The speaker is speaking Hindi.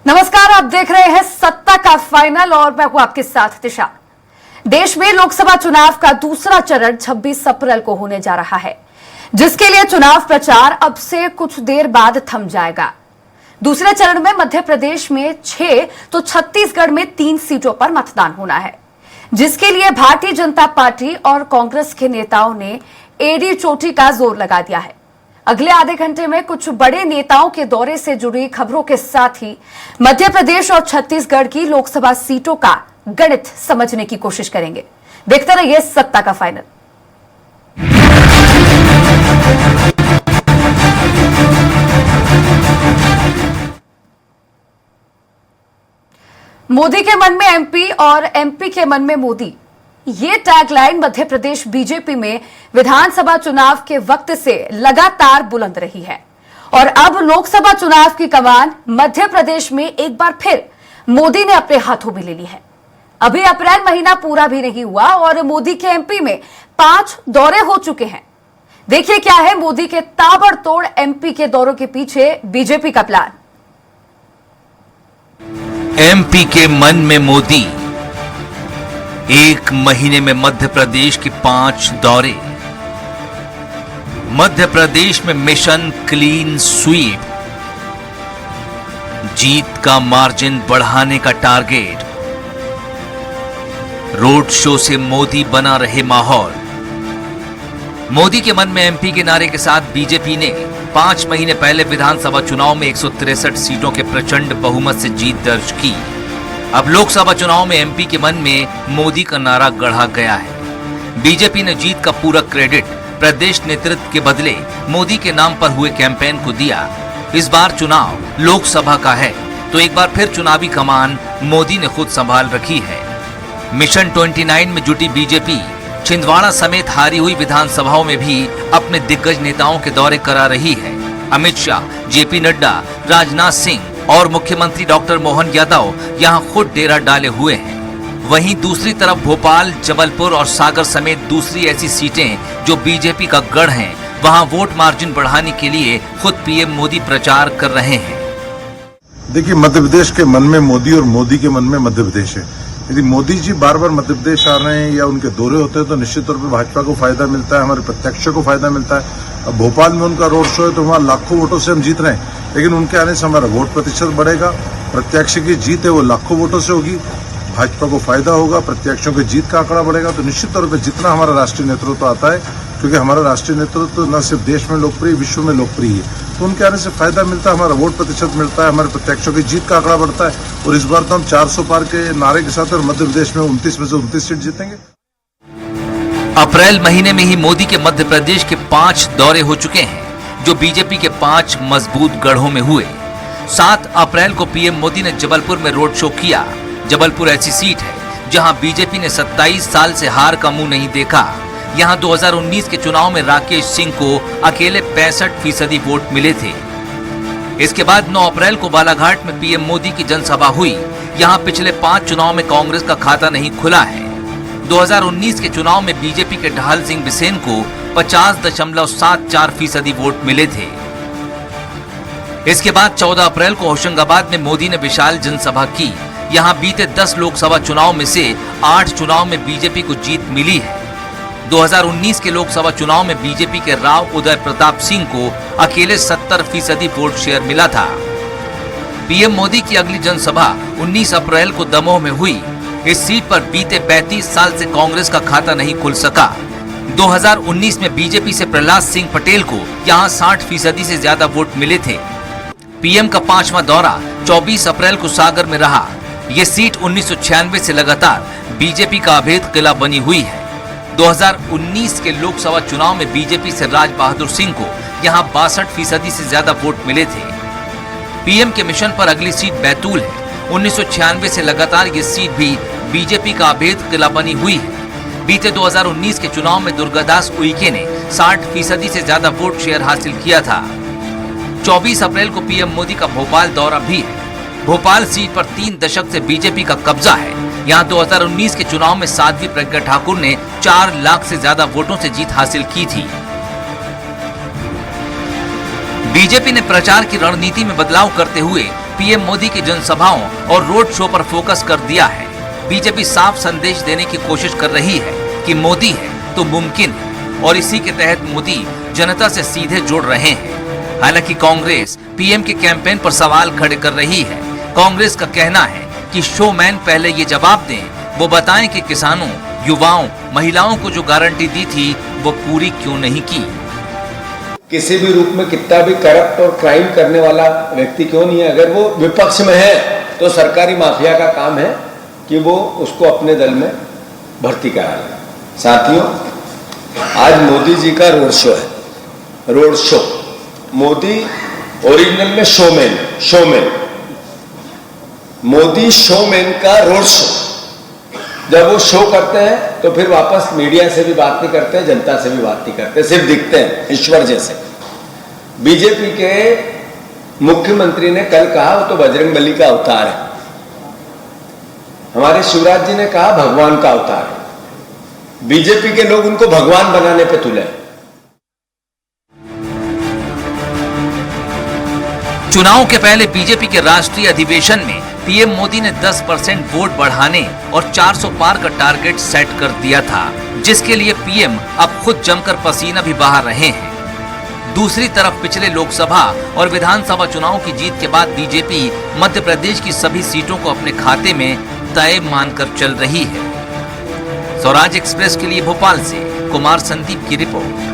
नमस्कार, आप देख रहे हैं सत्ता का फाइनल और मैं हूं आपके साथ दिशा। देश में लोकसभा चुनाव का दूसरा चरण 26 अप्रैल को होने जा रहा है, जिसके लिए चुनाव प्रचार अब से कुछ देर बाद थम जाएगा। दूसरे चरण में मध्य प्रदेश में 6 तो छत्तीसगढ़ में 3 सीटों पर मतदान होना है, जिसके लिए भारतीय जनता पार्टी और कांग्रेस के नेताओं ने एड़ी चोटी का जोर लगा दिया है। अगले आधे घंटे में कुछ बड़े नेताओं के दौरे से जुड़ी खबरों के साथ ही मध्य प्रदेश और छत्तीसगढ़ की लोकसभा सीटों का गणित समझने की कोशिश करेंगे। देखते रहिए सत्ता का फाइनल। मोदी के मन में एमपी और एमपी के मन में मोदी, ये टैगलाइन मध्य प्रदेश बीजेपी में विधानसभा चुनाव के वक्त से लगातार बुलंद रही है और अब लोकसभा चुनाव की कमान मध्य प्रदेश में एक बार फिर मोदी ने अपने हाथों में ले ली है। अभी अप्रैल महीना पूरा भी नहीं हुआ और मोदी के एमपी में 5 दौरे हो चुके हैं। देखिए क्या है मोदी के ताबड़तोड़ एमपी के दौरों के पीछे बीजेपी का प्लान। एमपी के मन में मोदी, एक महीने में मध्य प्रदेश के 5 दौरे। मध्य प्रदेश में मिशन क्लीन स्वीप, जीत का मार्जिन बढ़ाने का टारगेट। रोड शो से मोदी बना रहे माहौल। मोदी के मन में एमपी के नारे के साथ बीजेपी ने 5 महीने पहले विधानसभा चुनाव में 163 सीटों के प्रचंड बहुमत से जीत दर्ज की। अब लोकसभा चुनाव में एमपी के मन में मोदी का नारा गढ़ा गया है। बीजेपी ने जीत का पूरा क्रेडिट प्रदेश नेतृत्व के बदले मोदी के नाम पर हुए कैंपेन को दिया। इस बार चुनाव लोकसभा का है तो एक बार फिर चुनावी कमान मोदी ने खुद संभाल रखी है। मिशन 29 में जुटी बीजेपी छिंदवाड़ा समेत हारी हुई विधानसभाओं में भी अपने दिग्गज नेताओं के दौरे करा रही है। अमित शाह, जेपी नड्डा, राजनाथ सिंह और मुख्यमंत्री डॉक्टर मोहन यादव यहां खुद डेरा डाले हुए हैं। वहीं दूसरी तरफ भोपाल, जबलपुर और सागर समेत दूसरी ऐसी सीटें जो बीजेपी का गढ़ हैं, वहां वोट मार्जिन बढ़ाने के लिए खुद पीएम मोदी प्रचार कर रहे हैं। देखिए, मध्य प्रदेश के मन में मोदी और मोदी के मन में मध्य प्रदेश है। यदि मोदी जी बार बार मध्य प्रदेश आ रहे हैं या उनके दौरे होते हैं तो निश्चित तौर पर भाजपा को फायदा मिलता है, हमारे प्रत्याशियों को फायदा मिलता है। अब भोपाल में उनका रोड शो है तो वहां लाखों वोटों से हम जीत रहे हैं, लेकिन उनके आने से हमारा वोट प्रतिशत बढ़ेगा। प्रत्याशी की जीत है वो लाखों वोटों से होगी, भाजपा को फायदा होगा, प्रत्याशियों की जीत का आंकड़ा बढ़ेगा। तो निश्चित तौर पर जितना हमारा राष्ट्रीय नेतृत्व आता है, क्योंकि हमारा राष्ट्रीय नेतृत्व न सिर्फ देश में लोकप्रिय, विश्व में लोकप्रिय है, तो उनके आने से फायदा मिलता है, हमारा वोट प्रतिशत मिलता है, हमारे प्रत्याशियों की जीत का आंकड़ा बढ़ता है। और इस बार तो हम 400 पार के नारे के साथ और मध्य प्रदेश में 29 में से 29 सीट जीतेंगे। अप्रैल महीने में ही मोदी के मध्य प्रदेश के 5 दौरे हो चुके हैं, जो बीजेपी के 5 मजबूत गढ़ों में हुए। 7 अप्रैल को पीएम मोदी ने जबलपुर में रोड शो किया। जबलपुर ऐसी सीट है जहां बीजेपी ने 27 साल से हार का मुंह नहीं देखा। यहां 2019 के चुनाव में राकेश सिंह को अकेले 65% वोट मिले थे। इसके बाद 9 अप्रैल को बालाघाट में पीएम मोदी की जनसभा हुई। यहां पिछले 5 चुनाव में कांग्रेस का खाता नहीं खुला है। 2019 के चुनाव में बीजेपी के ढाल सिंह बिसेन को 50.74% वोट मिले थे। इसके बाद 14 अप्रैल को होशंगाबाद में मोदी ने विशाल जनसभा की। यहां बीते 10 लोकसभा चुनाव में से 8 चुनाव में बीजेपी को जीत मिली है। 2019 के लोकसभा चुनाव में बीजेपी के राव उदय प्रताप सिंह को अकेले 70% वोट शेयर मिला था। पीएम मोदी की अगली जनसभा 19 अप्रैल को दमोह में हुई। इस सीट पर बीते 35 साल से कांग्रेस का खाता नहीं खुल सका। 2019 में बीजेपी से प्रहलाद सिंह पटेल को यहां 60% से ज्यादा वोट मिले थे। पीएम का 5वां दौरा 24 अप्रैल को सागर में रहा। ये सीट 1996 से लगातार बीजेपी का अभेद किला बनी हुई है। 2019 के लोकसभा चुनाव में बीजेपी से राज बहादुर सिंह को यहां 62% से ज्यादा वोट मिले थे। पीएम के मिशन पर अगली सीट बैतूल है। 1996 से लगातार ये सीट भी बीजेपी का अभेद किला बनी हुई है। बीते 2019 के चुनाव में दुर्गादास उइके ने 60% से ज्यादा वोट शेयर हासिल किया था। 24 अप्रैल को पीएम मोदी का भोपाल दौरा भी है। भोपाल सीट पर 3 दशक से बीजेपी का कब्जा है। यहाँ 2019 के चुनाव में साध्वी प्रज्ञा ठाकुर ने 4 लाख से ज्यादा वोटों से जीत हासिल की थी। बीजेपी ने प्रचार की रणनीति में बदलाव करते हुए पीएम मोदी की जनसभाओं और रोड शो पर फोकस कर दिया है। बीजेपी साफ संदेश देने की कोशिश कर रही है कि मोदी है तो मुमकिन है और इसी के तहत मोदी जनता से सीधे जुड़ रहे हैं। हालांकि कांग्रेस पीएम के कैंपेन पर सवाल खड़े कर रही है। कांग्रेस का कहना है कि शोमैन पहले ये जवाब दें, वो बताएं कि किसानों, युवाओं, महिलाओं को जो गारंटी दी थी वो पूरी क्यों नहीं की। किसी भी रूप में कितना भी करप्ट और क्राइम करने वाला व्यक्ति क्यों नहीं है, अगर वो विपक्ष में है तो सरकारी माफिया का काम है कि वो उसको अपने दल में भर्ती करा ले। साथियों, आज मोदी जी का रोड शो है, रोड शो। मोदी ओरिजिनल में शोमैन, मोदी शोमैन का रोड शो। जब वो शो करते हैं तो फिर वापस मीडिया से भी बात नहीं करते हैं, जनता से भी बात नहीं करते, सिर्फ दिखते हैं ईश्वर जैसे। बीजेपी के मुख्यमंत्री ने कल कहा वो तो बजरंगबली का अवतार है, हमारे शिवराज जी ने कहा भगवान का अवतार है। बीजेपी के लोग उनको भगवान बनाने पे तुले। चुनाव के पहले बीजेपी के राष्ट्रीय अधिवेशन में पीएम मोदी ने 10% वोट बढ़ाने और 400 पार का टारगेट सेट कर दिया था, जिसके लिए पीएम अब खुद जमकर पसीना भी बहा रहे हैं। दूसरी तरफ पिछले लोकसभा और विधानसभा चुनाव की जीत के बाद बीजेपी मध्य प्रदेश की सभी सीटों को अपने खाते में तय मानकर चल रही है। स्वराज एक्सप्रेस के लिए भोपाल से कुमार संदीप की रिपोर्ट।